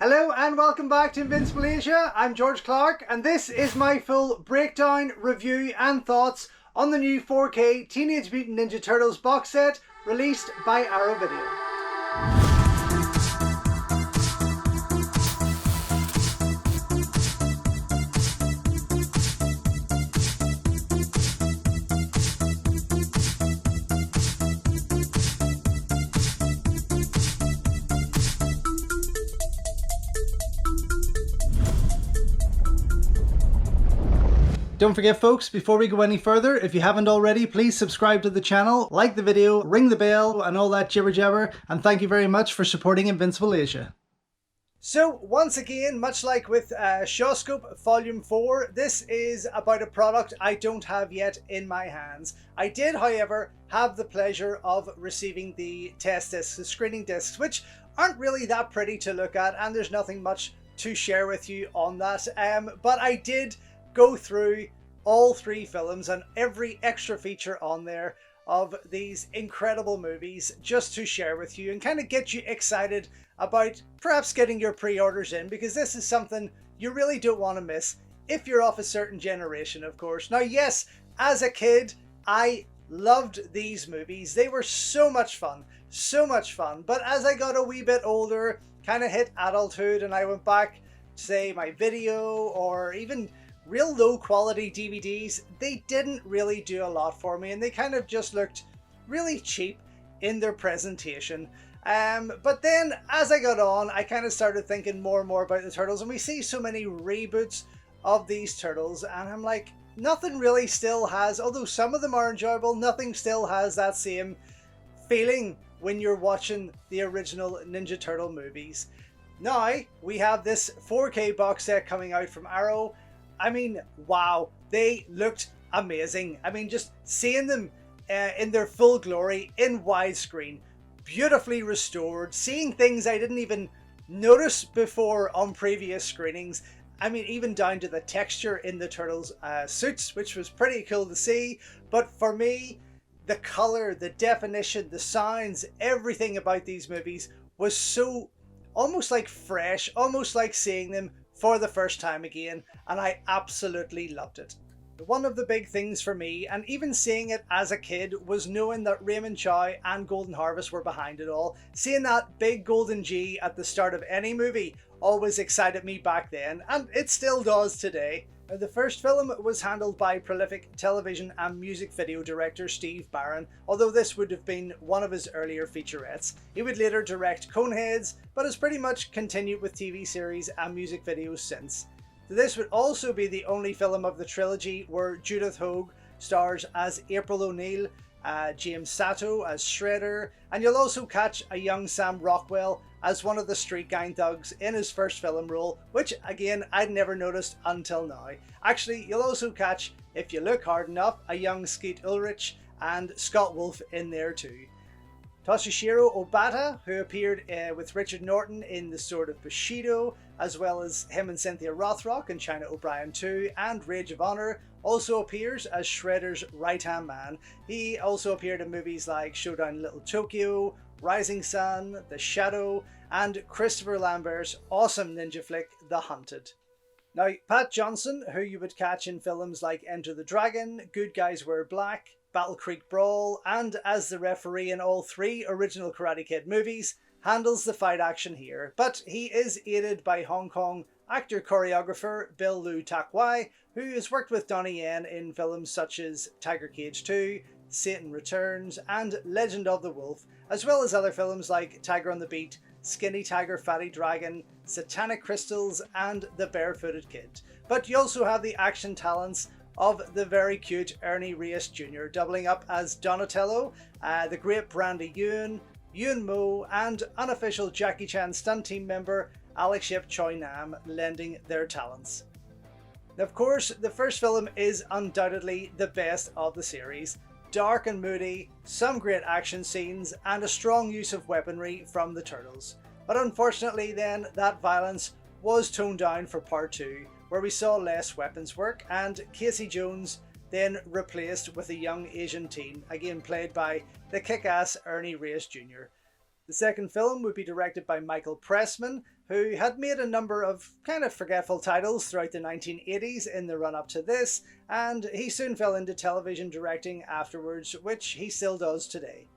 Hello and welcome back to Invincible Asia. I'm George Clark and this is my full breakdown, review and thoughts on the new 4K Teenage Mutant Ninja Turtles box set released by Arrow Video. Don't forget folks, before we go any further, if you haven't already, please subscribe to the channel, like the video, ring the bell and all that jibber jabber, and thank you very much for supporting Invincible Asia. So once again, much like with Shawscope Volume 4, this is about a product I don't have yet in my hands. I did, however, have the pleasure of receiving the test discs, the screening discs, which aren't really that pretty to look at, and there's nothing much to share with you on that. But I did go through all three films and every extra feature on there of these incredible movies just to share with you and kind of get you excited about perhaps getting your pre-orders in, because this is something you really don't want to miss if you're of a certain generation, of course. Now, yes, as a kid, I loved these movies. They were so much fun, but as I got a wee bit older, kind of hit adulthood, and I went back to, say, my video or even real low quality DVDs, they didn't really do a lot for me, and they kind of just looked really cheap in their presentation. But then as I got on, I kind of started thinking more and more about the Turtles, and we see so many reboots of these Turtles, and I'm like, nothing really still has, although some of them are enjoyable, nothing still has that same feeling when you're watching the original Ninja Turtle movies. Now we have this 4K box set coming out from Arrow. I mean, wow, they looked amazing. I mean, just seeing them in their full glory in widescreen, beautifully restored, seeing things I didn't even notice before on previous screenings. I mean, even down to the texture in the Turtles' suits, which was pretty cool to see. But for me, the color, the definition, the sounds, everything about these movies was so almost like fresh, almost like seeing them for the first time again, and I absolutely loved it. One of the big things for me, and even seeing it as a kid, was knowing that Raymond Chow and Golden Harvest were behind it all. Seeing that big golden G at the start of any movie always excited me back then, and it still does today. The first film was handled by prolific television and music video director Steve Barron, although this would have been one of his earlier featurettes. He would later direct Coneheads, but has pretty much continued with TV series and music videos since. This would also be the only film of the trilogy where Judith Hoag stars as April O'Neil, James Sato as Shredder, and you'll also catch a young Sam Rockwell as one of the street gang thugs in his first film role, which again I'd never noticed until now. Actually, you'll also catch, if you look hard enough, a young Skeet Ulrich and Scott Wolf in there too. Toshishiro Obata, who appeared with Richard Norton in The Sword of Bushido, as well as him and Cynthia Rothrock in China O'Brien 2 and Rage of Honor, also appears as Shredder's right-hand man. He also appeared in movies like Showdown in Little Tokyo, Rising Sun, The Shadow, and Christopher Lambert's awesome ninja flick, The Hunted. Now, Pat Johnson, who you would catch in films like Enter the Dragon, Good Guys Wear Black, Battle Creek Brawl, and as the referee in all three original Karate Kid movies, handles the fight action here. But he is aided by Hong Kong actor-choreographer Bill Lu Tak-wai, who has worked with Donnie Yen in films such as Tiger Cage 2, Satan Returns, and Legend of the Wolf, as well as other films like Tiger on the Beat, Skinny Tiger, Fatty Dragon, Satanic Crystals, and The Barefooted Kid. But you also have the action talents of the very cute Ernie Reyes Jr. doubling up as Donatello, the great Brandy Yun, Yun Mo, and unofficial Jackie Chan stunt team member Alex Yip Choi Nam lending their talents. Of course, the first film is undoubtedly the best of the series. Dark and moody, some great action scenes, and a strong use of weaponry from the Turtles. But unfortunately then, that violence was toned down for part 2, where we saw less weapons work, and Casey Jones then replaced with a young Asian teen, again played by the kick-ass Ernie Reyes Jr. The second film would be directed by Michael Pressman, who had made a number of kind of forgetful titles throughout the 1980s in the run-up to this, and he soon fell into television directing afterwards, which he still does today.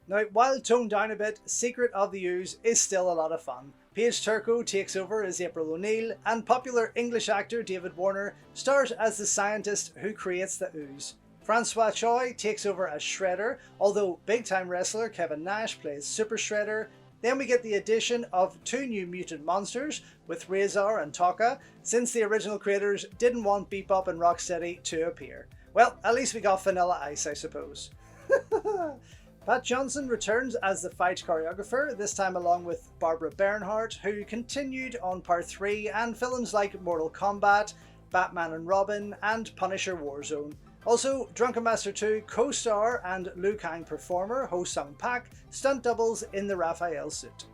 Now, while toned down a bit, Secret of the Ooze is still a lot of fun. Paige Turco takes over as April O'Neil, and popular English actor David Warner stars as the scientist who creates the ooze. Francois Choi takes over as Shredder, although big-time wrestler Kevin Nash plays Super Shredder. Then we get the addition of 2 new mutant monsters with Razor and Tokka, since the original creators didn't want Bebop and Rocksteady to appear. Well, at least we got Vanilla Ice, I suppose. Pat Johnson returns as the fight choreographer, this time along with Barbara Bernhardt, who continued on Part 3 and films like Mortal Kombat, Batman and Robin, and Punisher Warzone. Also, Drunken Master 2 co-star and Liu Kang performer Ho Sung Pak stunt doubles in the Raphael suit.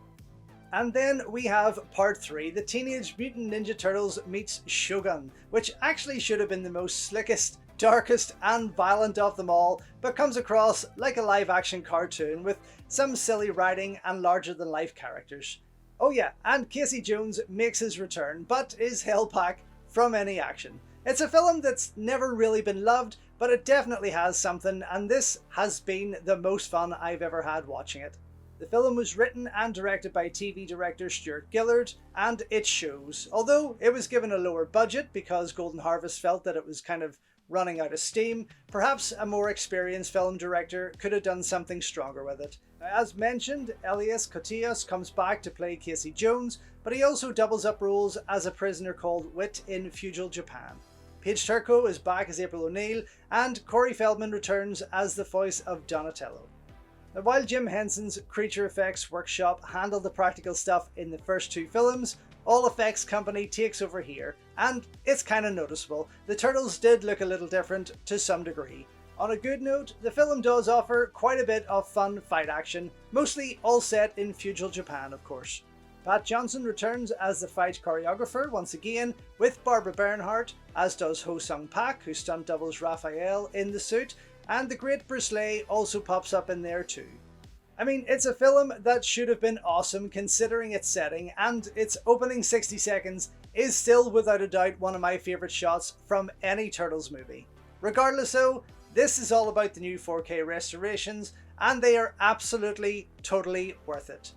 And then we have Part 3, the Teenage Mutant Ninja Turtles meets Shogun, which actually should have been the most slickest, darkest and violent of them all, but comes across like a live-action cartoon with some silly writing and larger-than-life characters. Oh yeah, and Casey Jones makes his return, but is held back from any action. It's a film that's never really been loved, but it definitely has something, and this has been the most fun I've ever had watching it. The film was written and directed by TV director Stuart Gillard, and it shows. Although it was given a lower budget because Golden Harvest felt that it was kind of running out of steam, perhaps a more experienced film director could have done something stronger with it. Now, as mentioned, Elias Koteas comes back to play Casey Jones, but he also doubles up roles as a prisoner called Wit in feudal Japan. Paige Turco is back as April O'Neil, and Corey Feldman returns as the voice of Donatello. Now, while Jim Henson's Creature Effects Workshop handled the practical stuff in the first 2 films, All Effects Company takes over here, and it's kind of noticeable. The turtles did look a little different to some degree. On a good note, the film does offer quite a bit of fun fight action, mostly all set in feudal Japan, of course. Pat Johnson returns as the fight choreographer once again, with Barbara Bernhardt, as does Ho Sung Pak, who stunt doubles Raphael in the suit, and the great Bruce Lee also pops up in there too. I mean, it's a film that should have been awesome considering its setting, and its opening 60 seconds is still without a doubt one of my favourite shots from any Turtles movie. Regardless though, this is all about the new 4K restorations, and they are absolutely, totally worth it.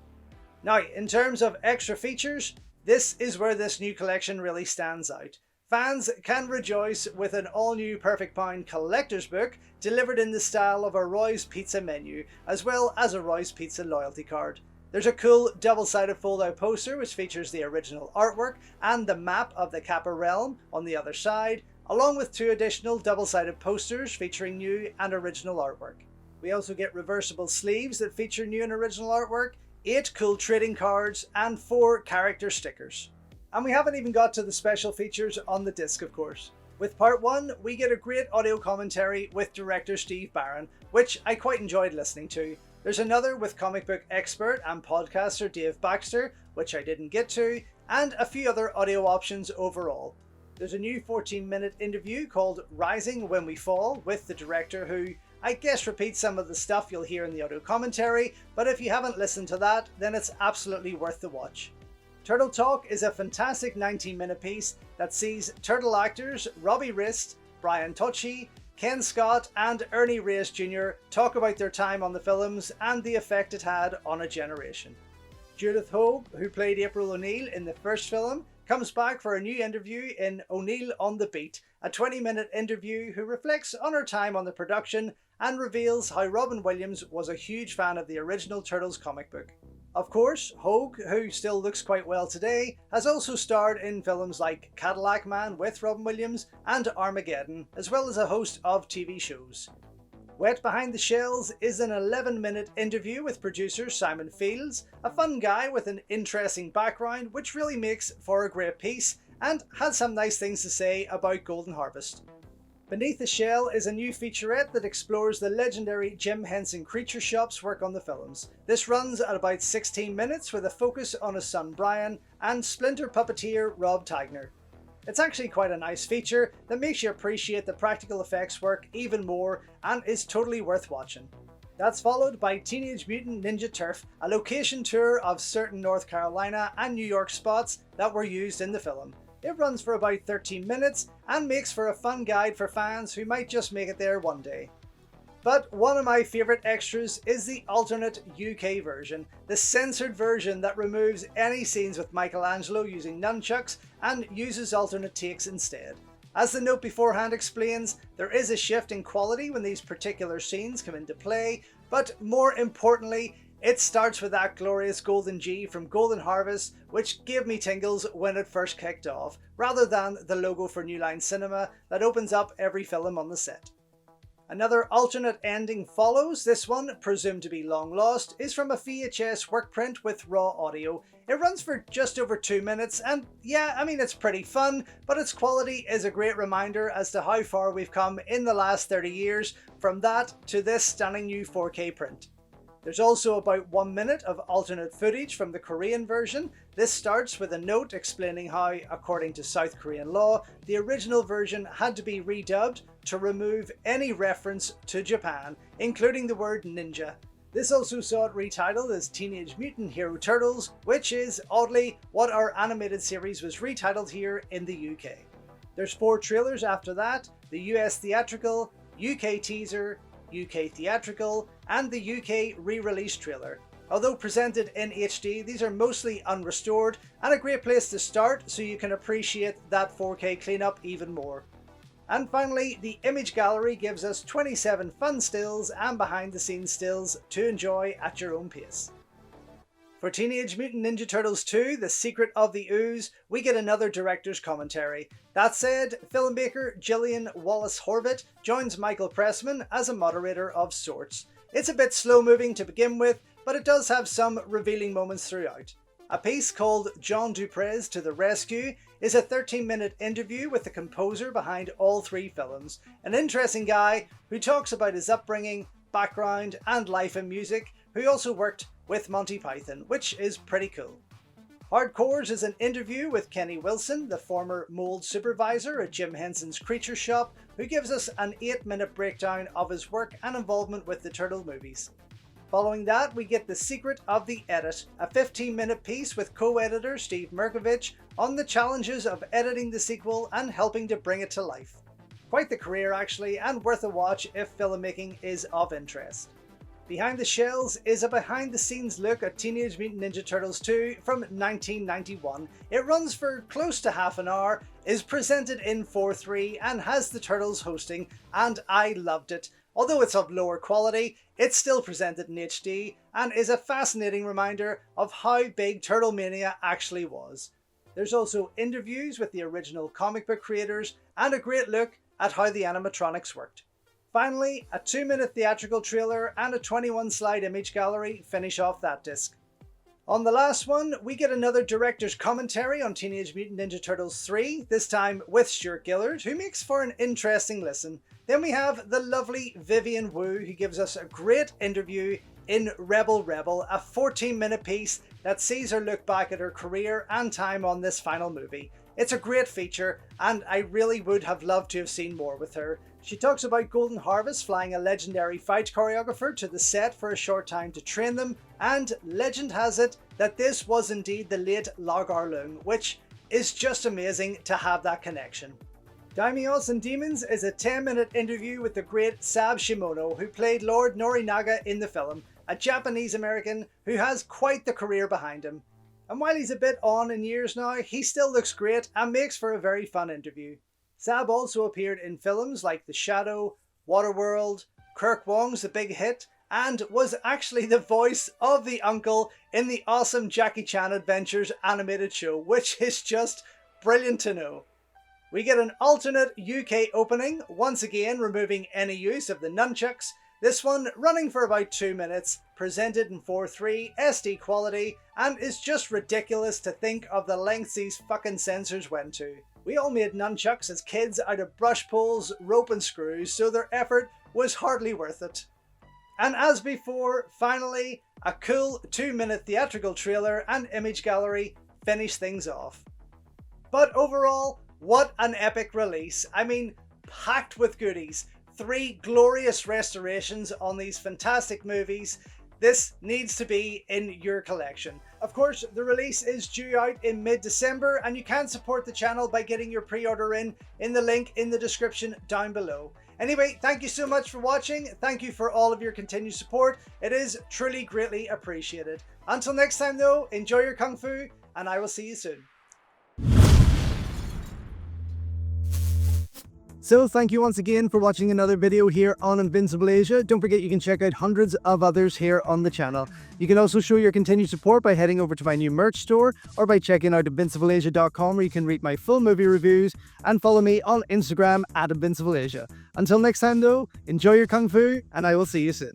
Now, in terms of extra features, this is where this new collection really stands out. Fans can rejoice with an all-new Perfect Pound collector's book delivered in the style of a Roy's Pizza menu, as well as a Roy's Pizza loyalty card. There's a cool double-sided fold-out poster which features the original artwork and the map of the Kappa realm on the other side, along with 2 additional double-sided posters featuring new and original artwork. We also get reversible sleeves that feature new and original artwork, 8 cool trading cards, and 4 character stickers. And we haven't even got to the special features on the disc, of course. With Part 1, we get a great audio commentary with director Steve Barron, which I quite enjoyed listening to. There's another with comic book expert and podcaster Dave Baxter, which I didn't get to, and a few other audio options overall. There's a new 14-minute interview called Rising When We Fall with the director, who I guess repeats some of the stuff you'll hear in the audio commentary, but if you haven't listened to that, then it's absolutely worth the watch. Turtle Talk is a fantastic 19-minute piece that sees Turtle actors Robbie Rist, Brian Tucci, Ken Scott and Ernie Reyes Jr. talk about their time on the films and the effect it had on a generation. Judith Hoag, who played April O'Neil in the first film, comes back for a new interview in O'Neil on the Beat, a 20-minute interview who reflects on her time on the production and reveals how Robin Williams was a huge fan of the original Turtles comic book. Of course, Hoag, who still looks quite well today, has also starred in films like Cadillac Man with Robin Williams and Armageddon, as well as a host of TV shows. Wet Behind the Shells is an 11-minute interview with producer Simon Fields, a fun guy with an interesting background which really makes for a great piece and has some nice things to say about Golden Harvest. Beneath the Shell is a new featurette that explores the legendary Jim Henson Creature Shop's work on the films. This runs at about 16 minutes with a focus on his son Brian and Splinter puppeteer Rob Tagner. It's actually quite a nice feature that makes you appreciate the practical effects work even more and is totally worth watching. That's followed by Teenage Mutant Ninja Turf, a location tour of certain North Carolina and New York spots that were used in the film. It runs for about 13 minutes and makes for a fun guide for fans who might just make it there one day. But one of my favourite extras is the alternate UK version, the censored version that removes any scenes with Michelangelo using nunchucks and uses alternate takes instead. As the note beforehand explains, there is a shift in quality when these particular scenes come into play, but more importantly, it starts with that glorious Golden G from Golden Harvest, which gave me tingles when it first kicked off, rather than the logo for New Line Cinema that opens up every film on the set. Another alternate ending follows. This one, presumed to be long lost, is from a VHS work print with raw audio. It runs for just over 2 minutes and yeah, I mean it's pretty fun, but its quality is a great reminder as to how far we've come in the last 30 years from that to this stunning new 4K print. There's also about 1 minute of alternate footage from the Korean version. This starts with a note explaining how, according to South Korean law, the original version had to be redubbed to remove any reference to Japan, including the word ninja. This also saw it retitled as Teenage Mutant Hero Turtles, which is, oddly, what our animated series was retitled here in the UK. There's 4 trailers after that: the US theatrical, UK teaser, UK theatrical, and the UK re-release trailer. Although presented in HD, these are mostly unrestored and a great place to start so you can appreciate that 4K cleanup even more. And finally, the image gallery gives us 27 fun stills and behind the scenes stills to enjoy at your own pace. For Teenage Mutant Ninja Turtles 2, The Secret of the Ooze, we get another director's commentary. That said, filmmaker Gillian Wallace-Horvath joins Michael Pressman as a moderator of sorts. It's a bit slow moving to begin with, but it does have some revealing moments throughout. A piece called John Duprez to the Rescue is a 13-minute interview with the composer behind all 3 films, an interesting guy who talks about his upbringing, background and life in music, who also worked with Monty Python, which is pretty cool. Hardcores is an interview with Kenny Wilson, the former mold supervisor at Jim Henson's Creature Shop, who gives us an 8-minute breakdown of his work and involvement with the Turtle movies. Following that, we get The Secret of the Edit, a 15-minute piece with co-editor Steve Merkovich on the challenges of editing the sequel and helping to bring it to life. Quite the career actually, and worth a watch if filmmaking is of interest. Behind the Shells is a behind-the-scenes look at Teenage Mutant Ninja Turtles 2 from 1991. It runs for close to half an hour, is presented in 4:3 and has the Turtles hosting, and I loved it. Although it's of lower quality, it's still presented in HD and is a fascinating reminder of how big Turtle Mania actually was. There's also interviews with the original comic book creators and a great look at how the animatronics worked. Finally, a 2-minute theatrical trailer and a 21-slide image gallery finish off that disc. On the last one, we get another director's commentary on Teenage Mutant Ninja Turtles 3, this time with Stuart Gillard, who makes for an interesting listen. Then we have the lovely Vivian Wu, who gives us a great interview in Rebel Rebel, a 14-minute piece that sees her look back at her career and time on this final movie. It's a great feature, and I really would have loved to have seen more with her. She talks about Golden Harvest flying a legendary fight choreographer to the set for a short time to train them, and legend has it that this was indeed the late Lagar Lung, which is just amazing to have that connection. Daimyos and Demons is a 10-minute interview with the great Sab Shimono, who played Lord Norinaga in the film, a Japanese-American who has quite the career behind him. And while he's a bit on in years now, he still looks great and makes for a very fun interview. Sab also appeared in films like The Shadow, Waterworld, Kirk Wong's The Big Hit, and was actually the voice of the uncle in the awesome Jackie Chan Adventures animated show, which is just brilliant to know. We get an alternate UK opening, once again removing any use of the nunchucks, this one running for about 2 minutes, presented in 4:3 SD quality, and is just ridiculous to think of the lengths these fucking censors went to. We all made nunchucks as kids out of brush poles, rope and screws, so their effort was hardly worth it. And as before, finally, a cool 2-minute theatrical trailer and image gallery finish things off. But overall, what an epic release. I mean, packed with goodies. 3 glorious restorations on these fantastic movies. This needs to be in your collection. Of course, the release is due out in mid-December, and you can support the channel by getting your pre-order in the link in the description down below. Anyway, thank you so much for watching. Thank you for all of your continued support. It is truly greatly appreciated. Until next time though, enjoy your Kung Fu, and I will see you soon. So thank you once again for watching another video here on Invincible Asia. Don't forget you can check out hundreds of others here on the channel. You can also show your continued support by heading over to my new merch store or by checking out invincibleasia.com, where you can read my full movie reviews, and follow me on Instagram at InvincibleAsia. Until next time though, enjoy your Kung Fu, and I will see you soon.